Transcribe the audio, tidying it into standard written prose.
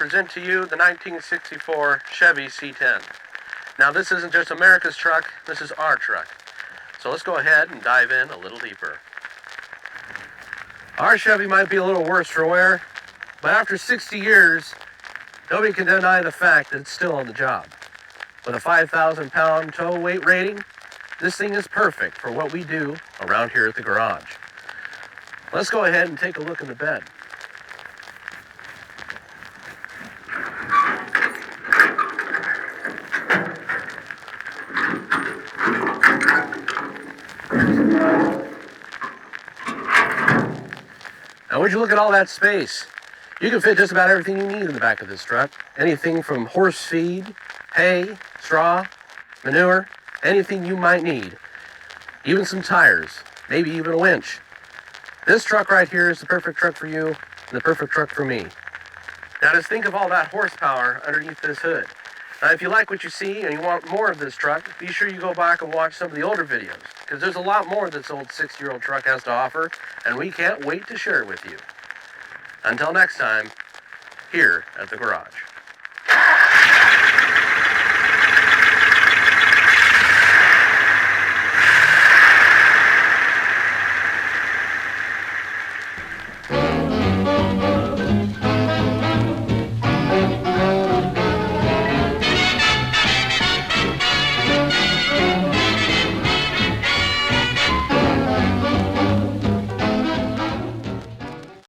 present to you the 1964 Chevy C10. Now this isn't just America's truck, this is our truck. So let's go ahead and dive in a little deeper. Our Chevy might be a little worse for wear, but after 60 years, nobody can deny the fact that it's still on the job. With a 5,000 pound tow weight rating, this thing is perfect for what we do around here at the garage. Let's go ahead and take a look in the bed. Now would you look at all that space? You can fit just about everything you need in the back of this truck. Anything from horse feed, hay, straw, manure, anything you might need. Even some tires, maybe even a winch. This truck right here is the perfect truck for you and the perfect truck for me. Now just think of all that horsepower underneath this hood. Now if you like what you see and you want more of this truck, be sure you go back and watch some of the older videos, because there's a lot more this old 6-year-old truck has to offer, and we can't wait to share it with you. Until next time, here at the garage.